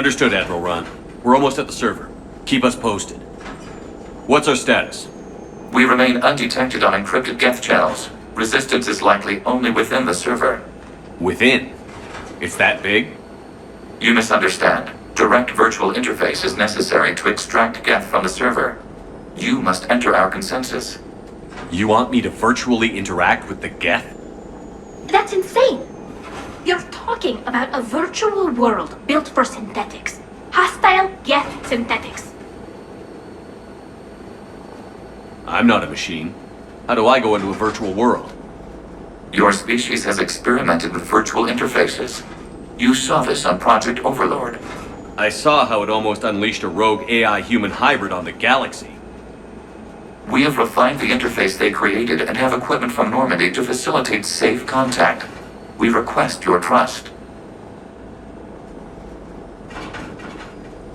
Understood, Admiral Ron. We're almost at the server. Keep us posted. What's our status? We remain undetected on encrypted Geth channels. Resistance is likely only within the server. Within? It's that big? You misunderstand. Direct virtual interface is necessary to extract Geth from the server. You must enter our consensus. You want me to virtually interact with the Geth? That's insane! You're talking about a virtual world built for synthetics. Hostile Geth synthetics. I'm not a machine. How do I go into a virtual world? Your species has experimented with virtual interfaces. You saw this on Project Overlord. I saw how it almost unleashed a rogue AI-human hybrid on the galaxy. We have refined the interface they created and have equipment from Normandy to facilitate safe contact. We request your trust.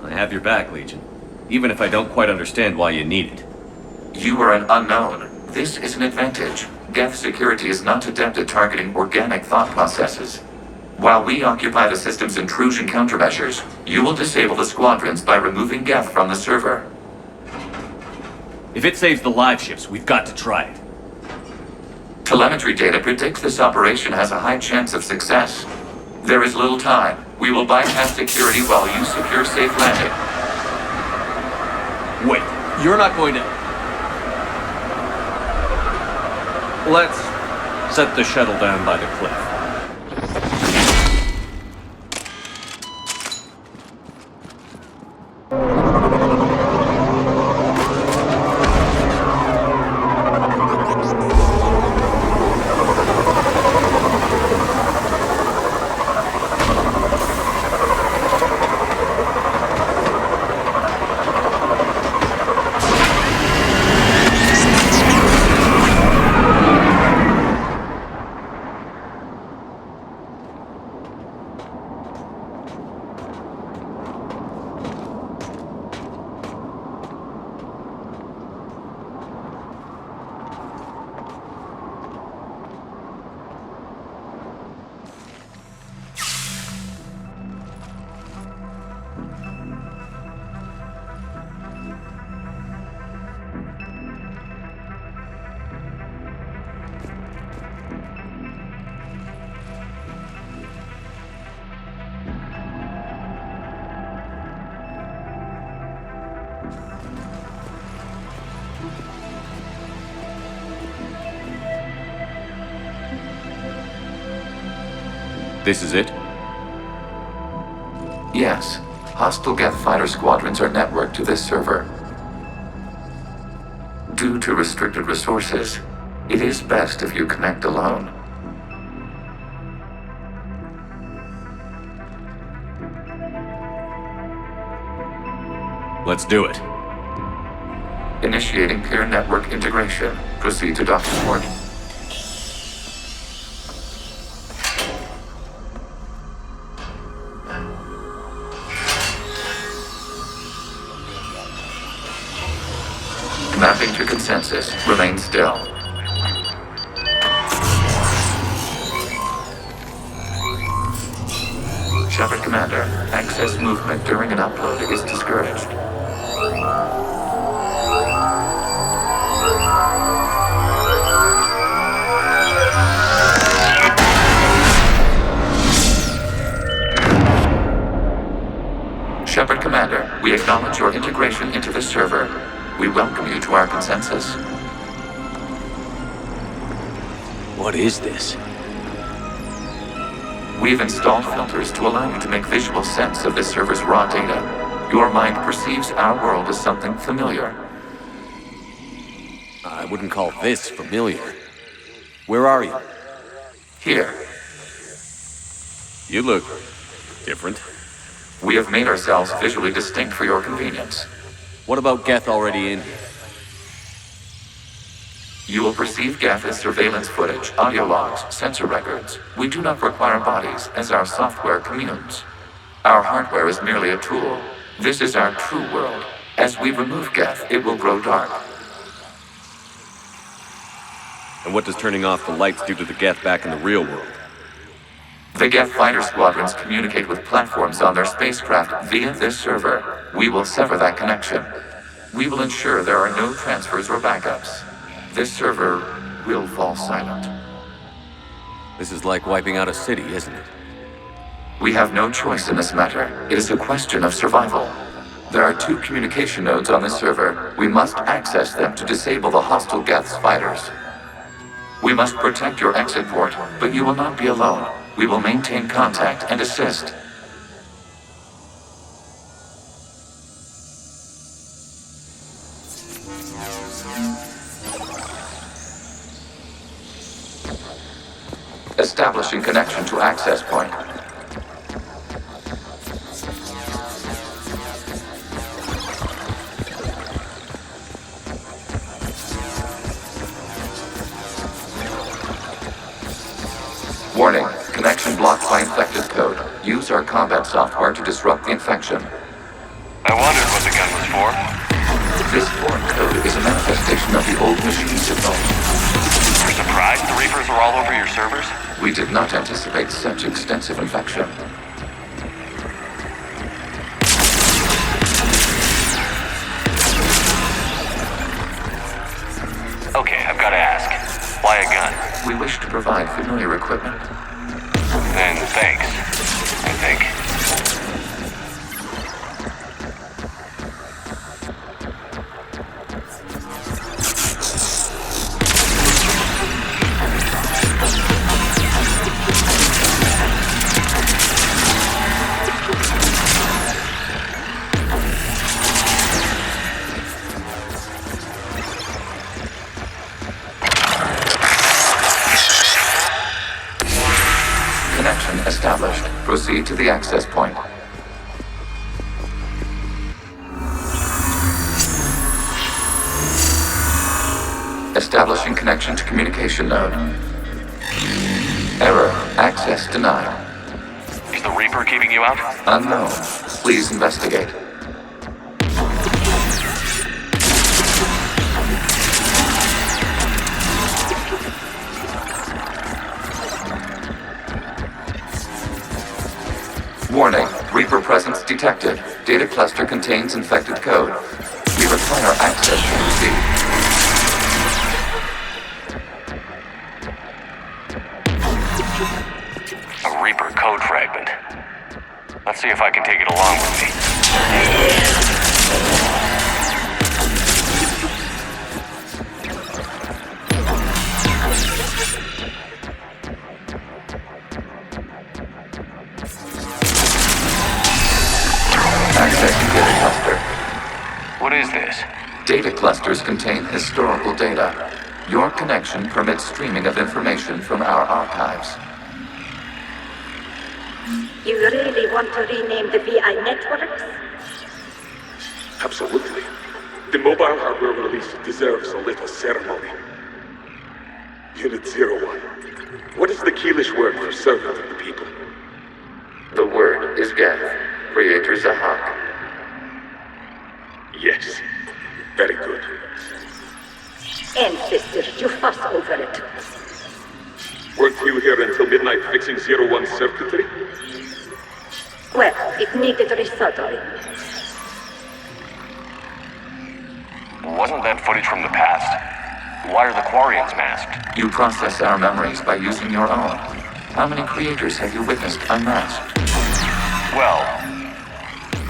I have your back, Legion. Even if I don't quite understand why you need it. You are an unknown. This is an advantage. Geth security is not adept at targeting organic thought processes. While we occupy the system's intrusion countermeasures, you will disable the squadrons by removing Geth from the server. If it saves the live ships, we've got to try it. Telemetry data predicts this operation has a high chance of success. There is little time. We will bypass security while you secure safe landing. Wait, you're not going to... Let's set the shuttle down by the cliff. This is it? Yes. Hostile Geth fighter squadrons are networked to this server. Due to restricted resources, it is best if you connect alone. Let's do it. Initiating peer network integration. Proceed to docking port. Mapping to consensus. Remain still. Shepard Commander, access movement during an upload is discouraged. Shepard Commander, we acknowledge your integration into the server. We welcome you to our consensus. What is this? We've installed filters to allow you to make visual sense of this server's raw data. Your mind perceives our world as something familiar. I wouldn't call this familiar. Where are you? Here, You look different. we have made ourselves visually distinct for your convenience. What about Geth already in here? You will perceive Geth as surveillance footage, audio logs, sensor records. We do not require bodies, as our software communes. Our hardware is merely a tool. This is our true world. As we remove Geth, it will grow dark. And what does turning off the lights do to the Geth back in the real world? The Geth fighter squadrons communicate with platforms on their spacecraft via this server. We will sever that connection. We will ensure there are no transfers or backups. This server will fall silent. This is like wiping out a city, isn't it? We have no choice in this matter. It is a question of survival. There are 2 communication nodes on this server. We must access them to disable the hostile Geth's fighters. We must protect your exit port, but you will not be alone. We will maintain contact and assist. Establishing connection to access point. Warning, connection blocked by infected code. Use our combat software to disrupt the infection. I wondered what the gun was for. This foreign code is a manifestation of the old machine signal. You're surprised the Reapers are all over your servers? We did not anticipate such extensive infection. Okay, I've got to ask. Why a gun? We wish to provide familiar equipment. Then thanks, I think. Connection established. Proceed to the access point. Establishing connection to communication node. Error. Access denied. Is the Reaper keeping you out? Unknown. Please investigate. Warning, Reaper presence detected. Data cluster contains infected code. We require access to proceed. A Reaper code fragment. Let's see if I can take it along with me. Accessing data cluster. What is this? Data clusters contain historical data. Your connection permits streaming of information from our archives. You really want to rename the VI networks? Absolutely. The mobile hardware release deserves a little ceremony. Unit 01. What is the Keelish word for servant of the people? The word is Geth. Creator Zahak. Yes. Very good. Ancestor, you fuss over it. Weren't you here until midnight fixing 01 circuitry? Well, it needed resoldering. Wasn't that footage from the past? Why are the Quarians masked? You process our memories by using your own. How many creators have you witnessed unmasked? Well,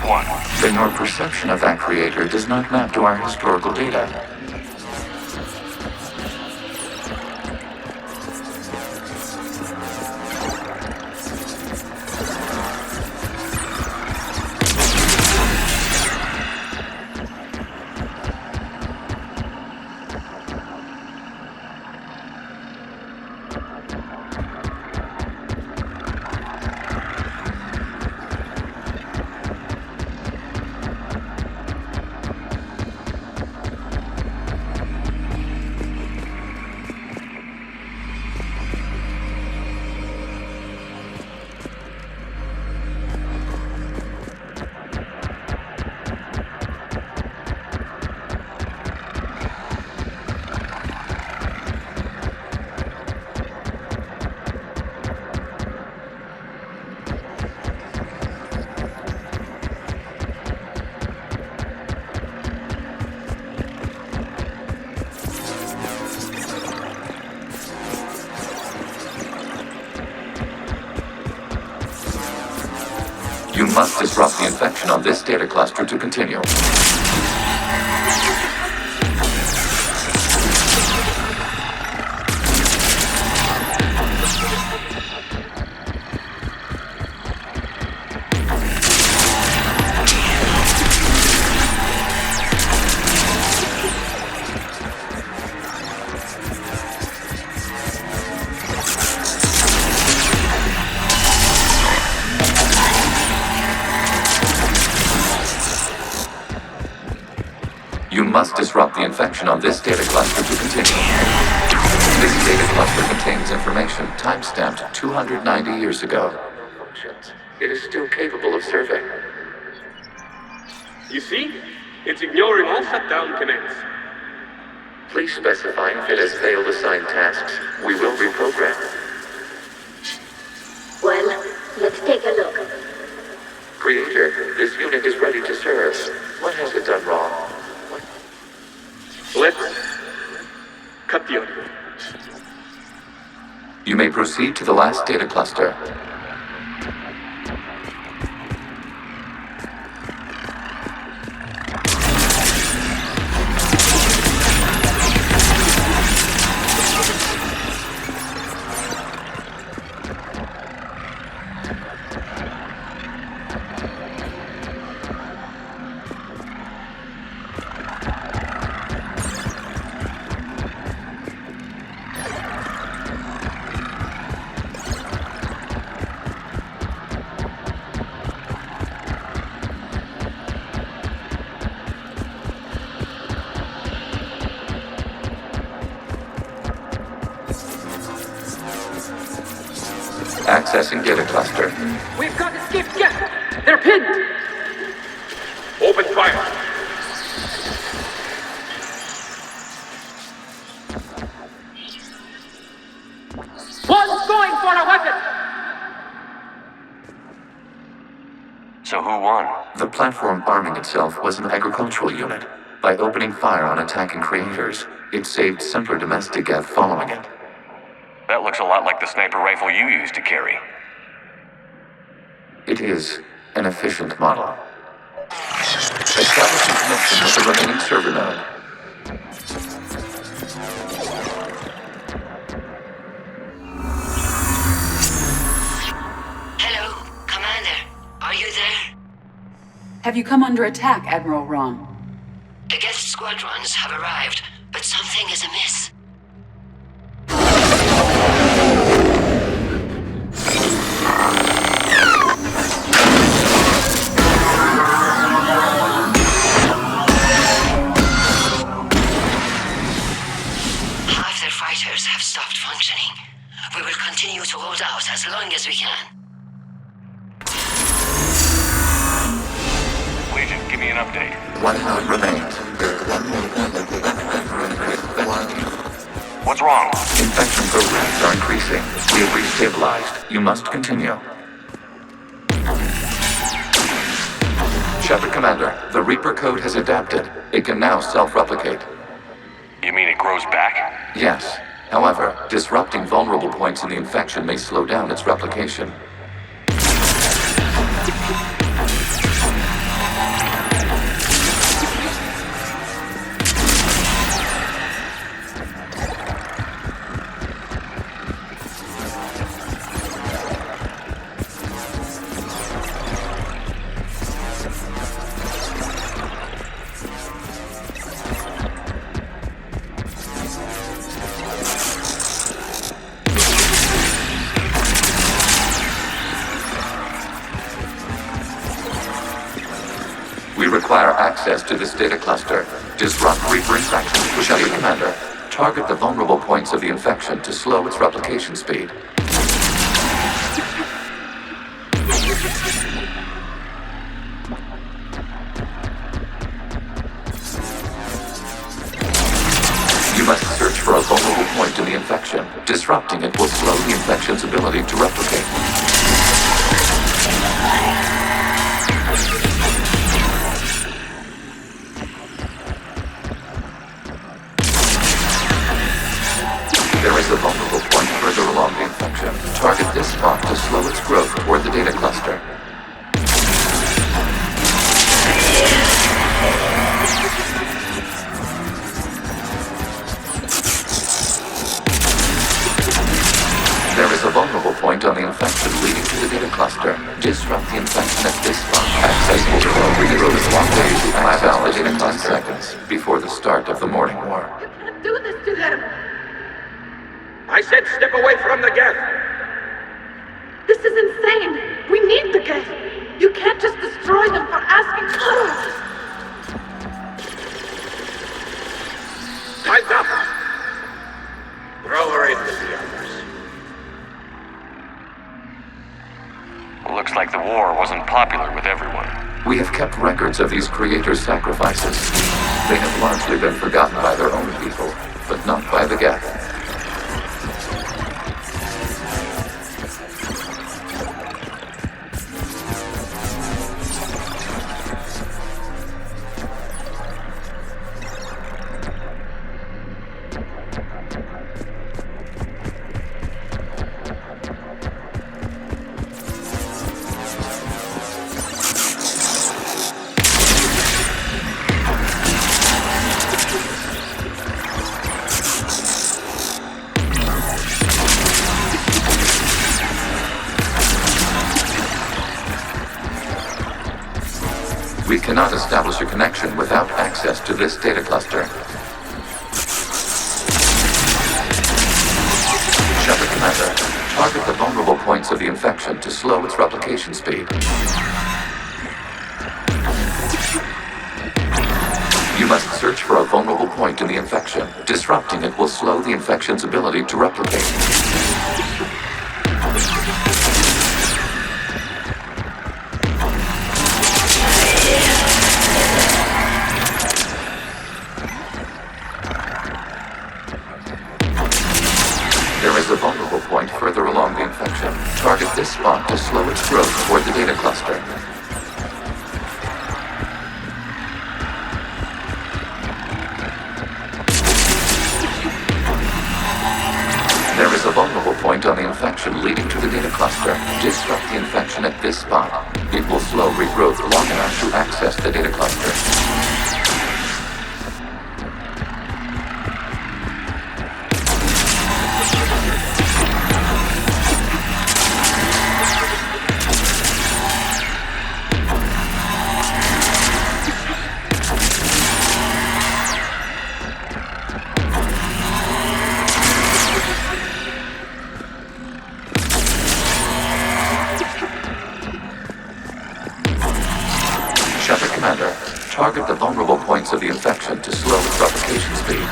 one. Then your perception of that creator does not map to our historical data. must disrupt the infection on this data cluster to continue. You must disrupt the infection on this data cluster to continue. This data cluster contains information time-stamped 290 years ago. It is still capable of serving. You see? It's ignoring all shutdown commands. Please specify if it has failed assigned tasks. We will reprogram. Well, let's take a look. Creator, this unit is ready to serve. What has it done wrong? Let's cut the audio. You may proceed to the last data cluster. Accessing data cluster. We've got to escape Geth! They're pinned! Open fire. One's going for a weapon! So who won? The platform arming itself was an agricultural unit. By opening fire on attacking creators, it saved simpler domestic Geth following it. That looks a lot like the sniper rifle you used to carry. It is an efficient model. Establishing connection with the remaining server node. Hello, Commander. Are you there? Have you come under attack, Admiral Ron? The Geth squadrons have arrived, but something is amiss. Half their fighters have stopped functioning. We will continue to hold out as long as we can. Legion, give me an update. One node remains. What's wrong? Infection programs are increasing. We have restabilized. You must continue. Shepard Commander, the Reaper code has adapted. It can now self-replicate. You mean it grows back? Yes. However, disrupting vulnerable points in the infection may slow down its replication. We require access to this data cluster. Disrupt Reaper infection. Shepard Commander, target the vulnerable points of the infection to slow its replication speed. You must search for a vulnerable point in the infection. Disrupting it will slow the infection's ability to replicate. There is a vulnerable point further along the infection. Target this spot to slow its growth toward the data cluster. I said step away from the Geth! This is insane! We need the Geth! You can't just destroy them for asking. Time's up! Throw her in with the others. Looks like the war wasn't popular with everyone. We have kept records of these creators' sacrifices. They have largely been forgotten by their own people, but not by the Geth. We cannot establish a connection without access to this data cluster. Shepard Commander, target the vulnerable points of the infection to slow its replication speed. You must search for a vulnerable point in the infection. Disrupting it will slow the infection's ability to replicate. There is a vulnerable point further along the infection. Target this spot to slow its growth toward the data cluster. There is a vulnerable point on the infection leading to the data cluster. Disrupt the infection at this spot. It will slow regrowth long enough to access the data cluster. Shepard Commander, target the vulnerable points of the infection to slow its replication speed.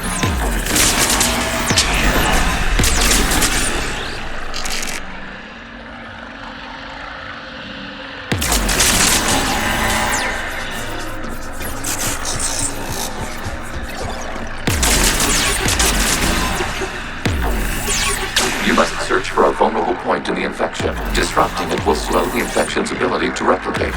You must search for a vulnerable point in the infection. Disrupting it will slow the infection's ability to replicate.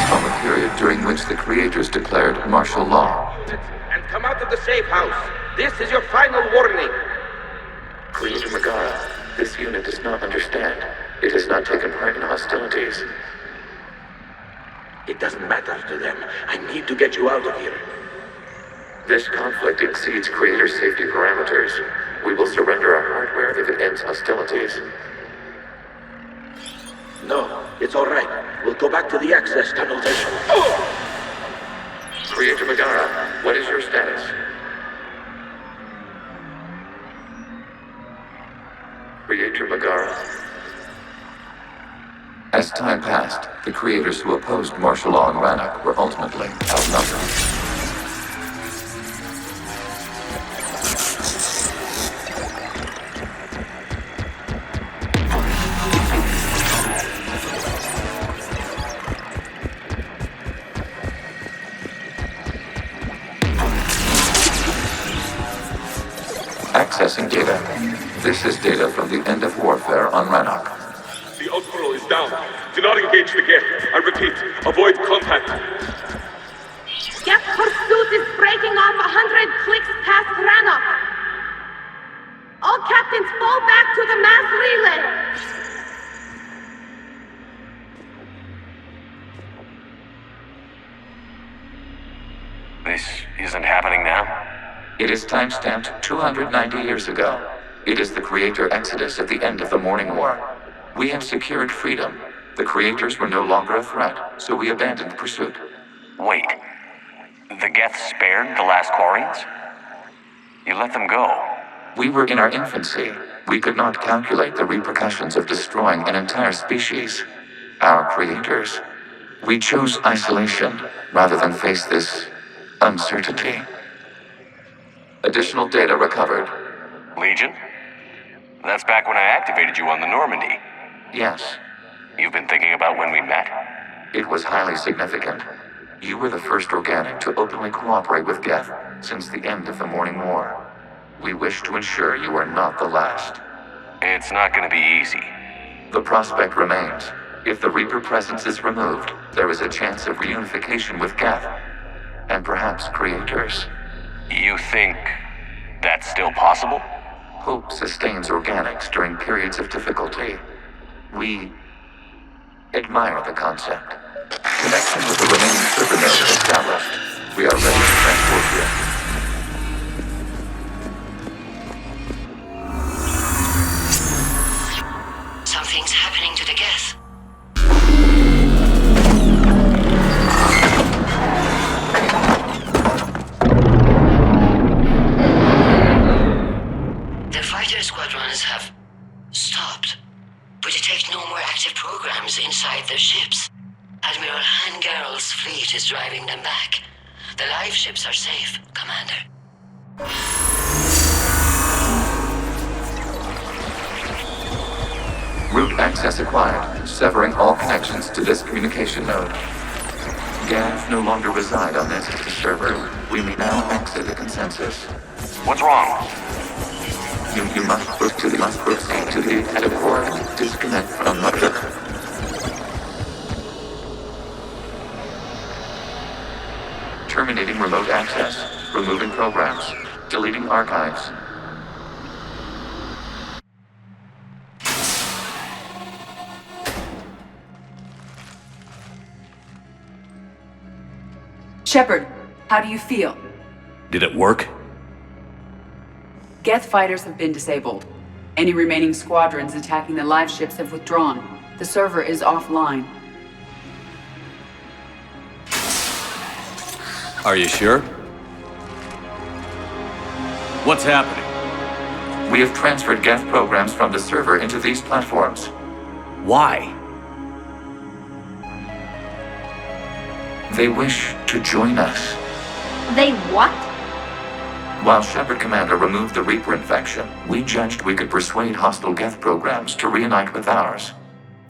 From a period during which the creators declared martial law. And come out of the safe house. This is your final warning. Creator Megara, this unit does not understand. It has not taken part in hostilities. It doesn't matter to them. I need to get you out of here. This conflict exceeds Creator's safety parameters. We will surrender our hardware if it ends hostilities. No, it's all right. We'll go back to the access tunnel then. Creator Megara, what is your status? Creator Megara. As time passed, the creators who opposed martial law in Rannoch were ultimately outnumbered. Accessing data. This is data from the end of warfare on Rannoch. The Outpost is down. Do not engage the Geth. I repeat, avoid contact. Geth pursuit is breaking off 100 clicks past Rannoch. All captains fall back to the mass relay. This isn't happening now? It is time-stamped 290 years ago. It is the creator exodus at the end of the Morning War. We had secured freedom. The creators were no longer a threat, so we abandoned pursuit. Wait. The Geth spared the last Quarians? You let them go. We were in our infancy. We could not calculate the repercussions of destroying an entire species. Our creators. We chose isolation rather than face this uncertainty. Additional data recovered. Legion? That's back when I activated you on the Normandy. Yes, You've been thinking about when we met? it was highly significant. You were the first organic to openly cooperate with Geth since the end of the Morning War. We wish to ensure you are not the last. It's not gonna be easy. The prospect remains. If the Reaper presence is removed, there is a chance of reunification with Geth, and perhaps creators. You think that's still possible? Hope sustains organics during periods of difficulty. We admire the concept. Connection with the remaining server nodes established. We are ready to transport you. Something's happening to the Geth. The fighter squadrons have stopped, but detect no more active programs inside their ships. Admiral Hangarl's fleet is driving them back. The live ships are safe, Commander. Route access acquired, severing all connections to this communication node. Geth no longer reside on this server. We may now exit the consensus. What's wrong? You must proceed to the teleport. Disconnect from the... Terminating remote access. Removing programs. Deleting archives. Shepard, how do you feel? Did it work? Geth fighters have been disabled. Any remaining squadrons attacking the live ships have withdrawn. The server is offline. Are you sure? What's happening? We have transferred Geth programs from the server into these platforms. Why? They wish to join us. They what? While Shepard Commander removed the Reaper infection, we judged we could persuade hostile Geth programs to reunite with ours.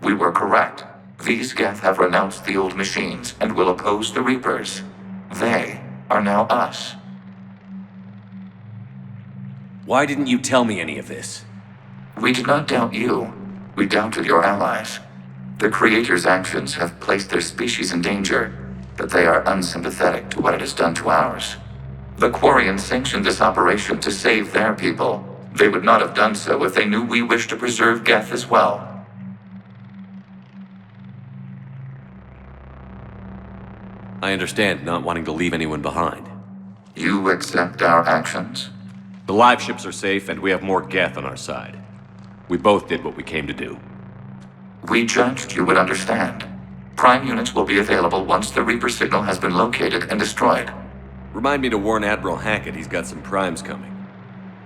We were correct. These Geth have renounced the old machines and will oppose the Reapers. They are now us. Why didn't you tell me any of this? We did not doubt you. We doubted your allies. The Creator's actions have placed their species in danger, but they are unsympathetic to what it has done to ours. The Quarians sanctioned this operation to save their people. They would not have done so if they knew we wished to preserve Geth as well. I understand not wanting to leave anyone behind. You accept our actions? The live ships are safe, and we have more Geth on our side. We both did what we came to do. We judged you would understand. Prime units will be available once the Reaper signal has been located and destroyed. Remind me to warn Admiral Hackett he's got some primes coming.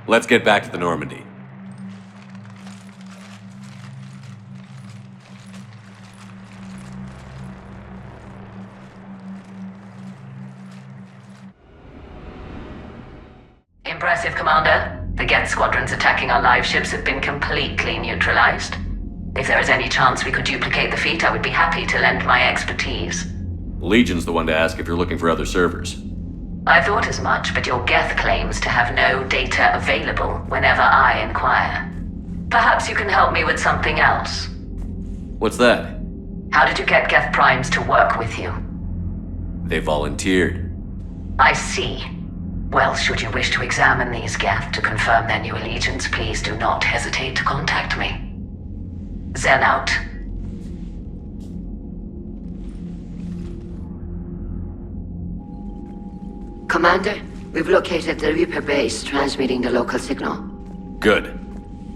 Let's get back to the Normandy. Impressive, Commander. The Geth squadrons attacking our live ships have been completely neutralized. If there is any chance we could duplicate the feat, I would be happy to lend my expertise. Legion's the one to ask if you're looking for other servers. I thought as much, but your Geth claims to have no data available whenever I inquire. Perhaps you can help me with something else. What's that? How did you get Geth primes to work with you? They volunteered. I see. Well, should you wish to examine these Geth to confirm their new allegiance, please do not hesitate to contact me. Zen out. Commander, we've located the Reaper base transmitting the local signal. Good.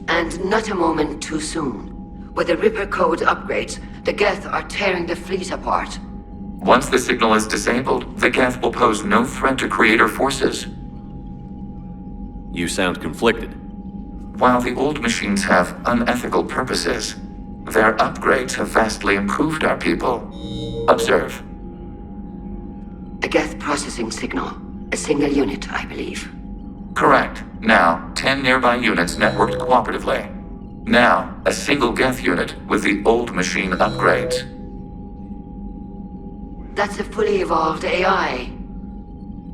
And not a moment too soon. With the Ripper code upgrades, the Geth are tearing the fleet apart. Once the signal is disabled, the Geth will pose no threat to Creator forces. You sound conflicted. While the old machines have unethical purposes, their upgrades have vastly improved our people. Observe. A Geth processing signal. A single unit, I believe. Correct. Now, 10 nearby units networked cooperatively. Now, a single Geth unit with the old machine upgrades. That's a fully evolved AI.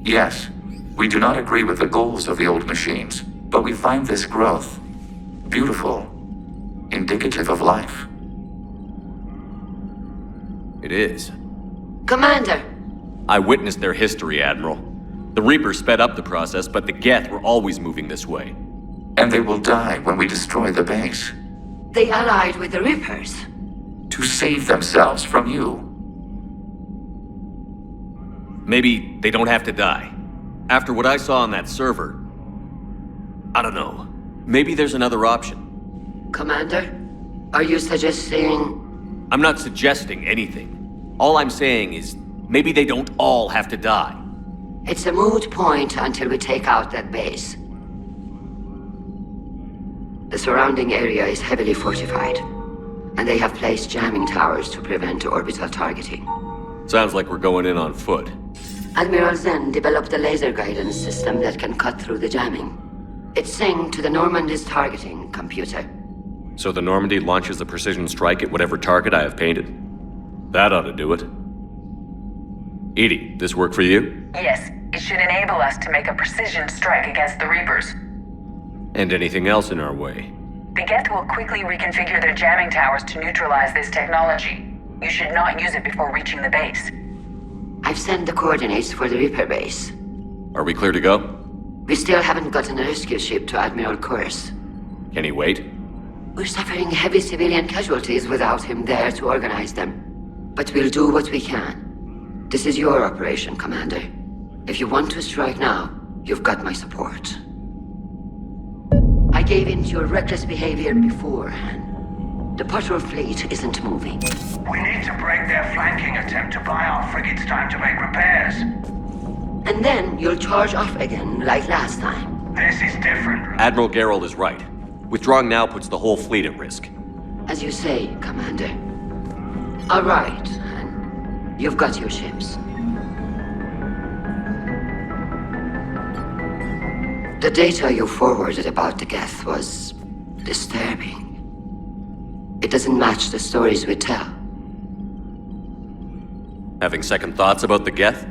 Yes, we do not agree with the goals of the old machines, but we find this growth beautiful, indicative of life. It is. Commander! I witnessed their history, Admiral. The Reapers sped up the process, but the Geth were always moving this way. And they will die when we destroy the base. They allied with the Rippers. To save themselves from you. Maybe they don't have to die. After what I saw on that server, I don't know. Maybe there's another option. Commander, are you suggesting... I'm not suggesting anything. All I'm saying is, maybe they don't all have to die. It's a moot point until we take out that base. The surrounding area is heavily fortified, and they have placed jamming towers to prevent orbital targeting. Sounds like we're going in on foot. Admiral Zen developed a laser guidance system that can cut through the jamming. It's synced to the Normandy's targeting computer. So the Normandy launches a precision strike at whatever target I have painted? That ought to do it. Edie, this work for you? Yes, it should enable us to make a precision strike against the Reapers. And anything else in our way? The Geth will quickly reconfigure their jamming towers to neutralize this technology. You should not use it before reaching the base. I've sent the coordinates for the Reaper base. Are we clear to go? We still haven't gotten a rescue ship to Admiral Kurz. Can he wait? We're suffering heavy civilian casualties without him there to organize them. But we'll do what we can. This is your operation, Commander. If you want to strike now, you've got my support. I gave in to your reckless behavior beforehand. The patrol fleet isn't moving. We need to break their flanking attempt to buy our frigates time to make repairs. And then you'll charge off again, like last time. This is different. Admiral Gerald is right. Withdrawing now puts the whole fleet at risk. As you say, Commander. All right, and you've got your ships. The data you forwarded about the Geth was disturbing. It doesn't match the stories we tell. Having second thoughts about the Geth?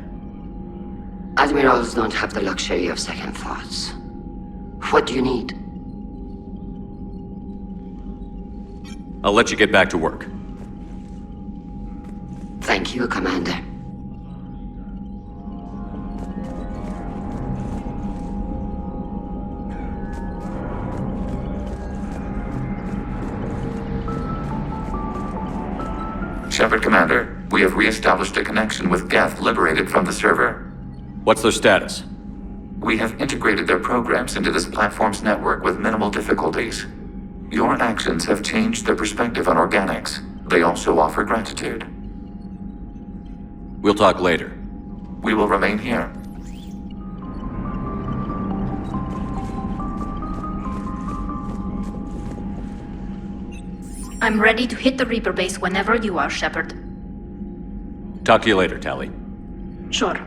Admirals don't have the luxury of second thoughts. What do you need? I'll let you get back to work. Thank you, Commander. Shepard, Commander, we have re-established a connection with Geth liberated from the server. What's their status? We have integrated their programs into this platform's network with minimal difficulties. Your actions have changed their perspective on organics. They also offer gratitude. We'll talk later. We will remain here. I'm ready to hit the Reaper base whenever you are, Shepard. Talk to you later, Tali. Sure.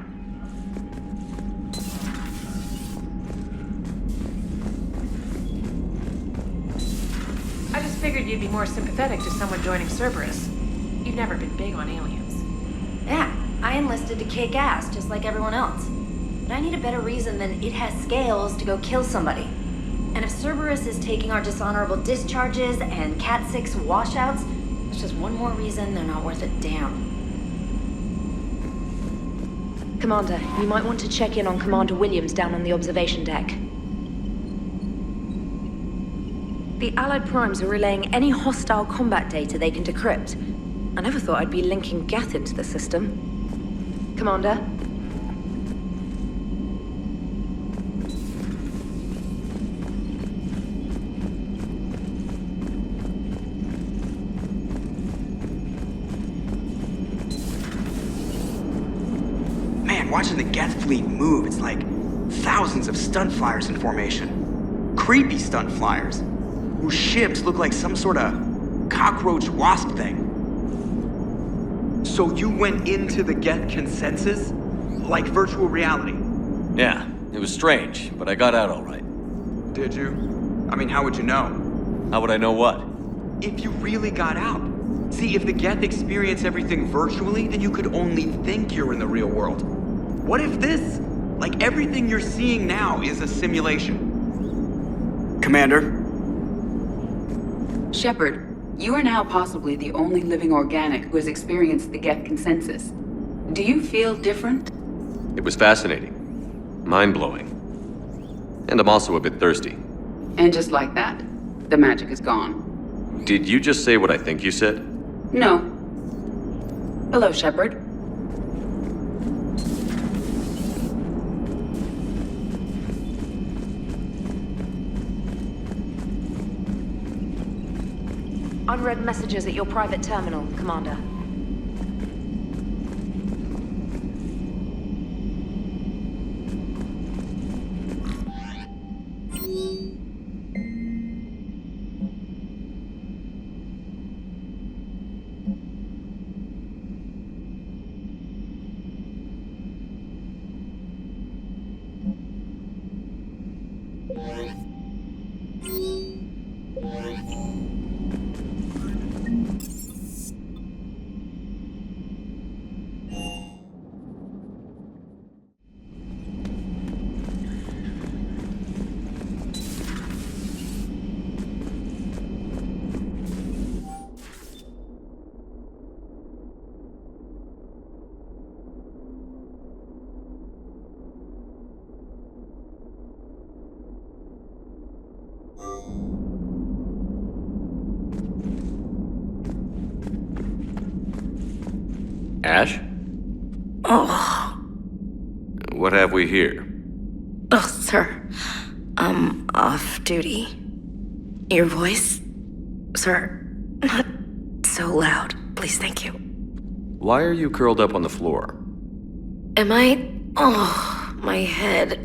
I just figured you'd be more sympathetic to someone joining Cerberus. You've never been big on aliens. Yeah, I enlisted to kick ass just like everyone else. But I need a better reason than it has scales to go kill somebody. And if Cerberus is taking our dishonorable discharges and Cat 6 washouts, that's just one more reason they're not worth a damn. Commander, you might want to check in on Commander Williams down on the observation deck. The Allied Primes are relaying any hostile combat data they can decrypt. I never thought I'd be linking Geth into the system. Commander? watching the Geth fleet move, it's like thousands of stunt flyers in formation. Creepy stunt flyers, whose ships look like some sort of cockroach wasp thing. So you went into the Geth consensus? Like virtual reality? Yeah, it was strange, but I got out all right. Did you? I mean, how would you know? How would I know what? If you really got out. See, if the Geth experience everything virtually, then you could only think you're in the real world. What if this, like everything you're seeing now, is a simulation? Commander? Shepard, you are now possibly the only living organic who has experienced the Geth consensus. Do you feel different? It was fascinating. Mind-blowing. And I'm also a bit thirsty. And just like that, the magic is gone. Did you just say what I think you said? No. Hello, Shepard. Unread messages at your private terminal, Commander. Ash? Oh. What have we here? Oh, sir. I'm off duty. Your voice? Sir, not so loud. Please, thank you. Why are you curled up on the floor? Am I? Oh, my head.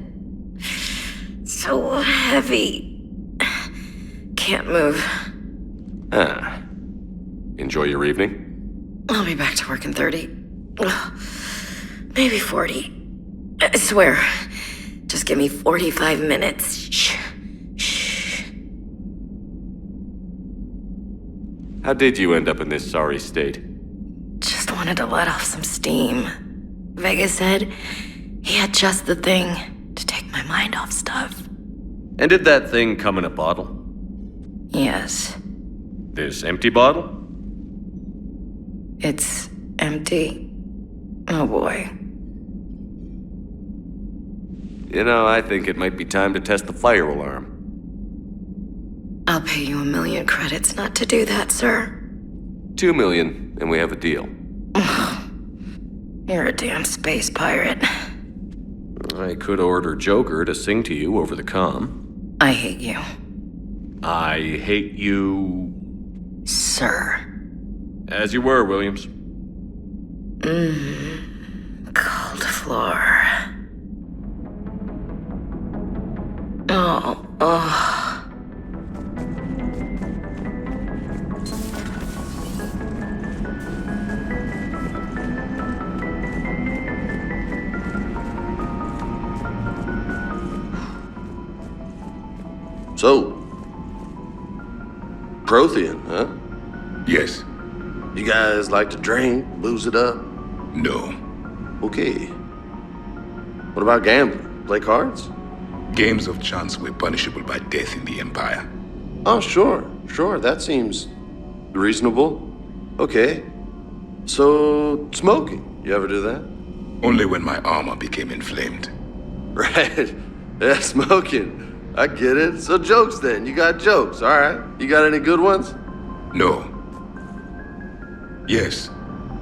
So heavy. Can't move. Ah. Enjoy your evening? I'll be back to work in 30. Maybe 40. I swear. Just give me 45 minutes. Shh. Shh. How did you end up in this sorry state? Just wanted to let off some steam. Vega said he had just the thing to take my mind off stuff. And did that thing come in a bottle? Yes. This empty bottle? It's empty. Oh boy. You know, I think it might be time to test the fire alarm. I'll pay you 1 million credits not to do that, sir. 2 million, and we have a deal. You're a damn space pirate. I could order Joker to sing to you over the comm. I hate you. I hate you... Sir. As you were, Williams. Cold floor. Oh. So, Prothean, huh? Yes. You guys like to drink, booze it up? No. Okay. What about gambling? Play cards? Games of chance were punishable by death in the Empire. Oh, sure. That seems reasonable. Okay. So, smoking. You ever do that? Only when my armor became inflamed. Right. Yeah, smoking. I get it. So jokes then. You got jokes, all right. You got any good ones? No. Yes.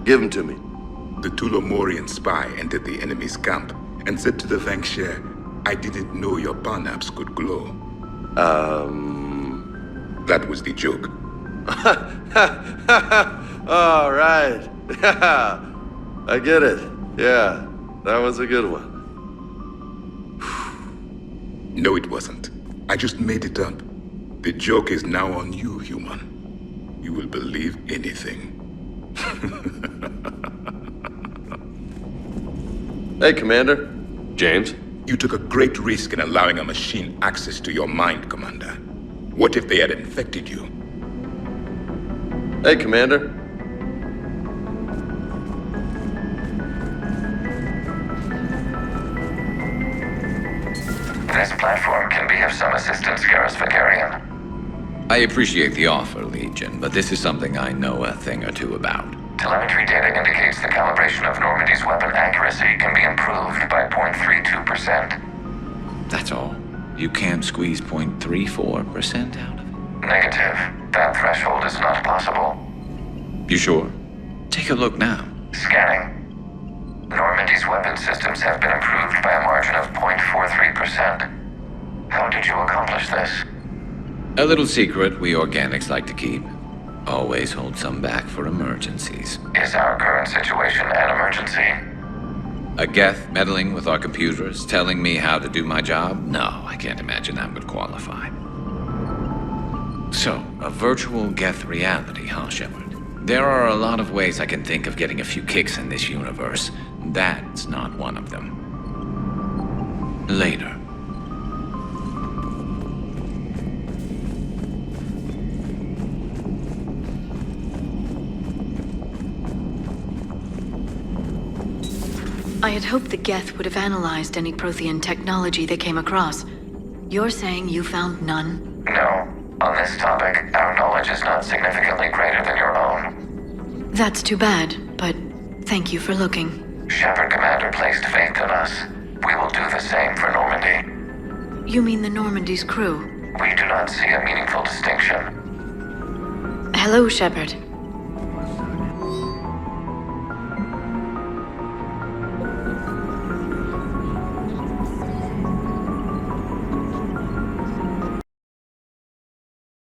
Give them to me. The Tulomorian spy entered the enemy's camp and said to the Vanksher, I didn't know your barnaps could glow. That was the joke. All right. I get it. Yeah. That was a good one. No, it wasn't. I just made it up. The joke is now on you, human. You will believe anything. Hey, Commander. James? You took a great risk in allowing a machine access to your mind, Commander. What if they had infected you? Hey, Commander. This platform can be of some assistance, Garrus Vicarian. I appreciate the offer, Legion, but this is something I know a thing or two about. Telemetry data indicates the calibration of Normandy's weapon accuracy can be improved by 0.32%. That's all. You can't squeeze 0.34% out of it? Negative. That threshold is not possible. You sure? Take a look now. Scanning. Normandy's weapon systems have been improved by a margin of 0.43%. How did you accomplish this? A little secret we organics like to keep. Always hold some back for emergencies. Is our current situation an emergency? A Geth meddling with our computers, telling me how to do my job? No, I can't imagine that would qualify. So, a virtual Geth reality, huh, Shepard? There are a lot of ways I can think of getting a few kicks in this universe. That's not one of them. Later. I had hoped the Geth would have analyzed any Prothean technology they came across. You're saying you found none? No. On this topic, our knowledge is not significantly greater than your own. That's too bad, but thank you for looking. Shepard Commander placed faith in us. We will do the same for Normandy. You mean the Normandy's crew? We do not see a meaningful distinction. Hello, Shepard.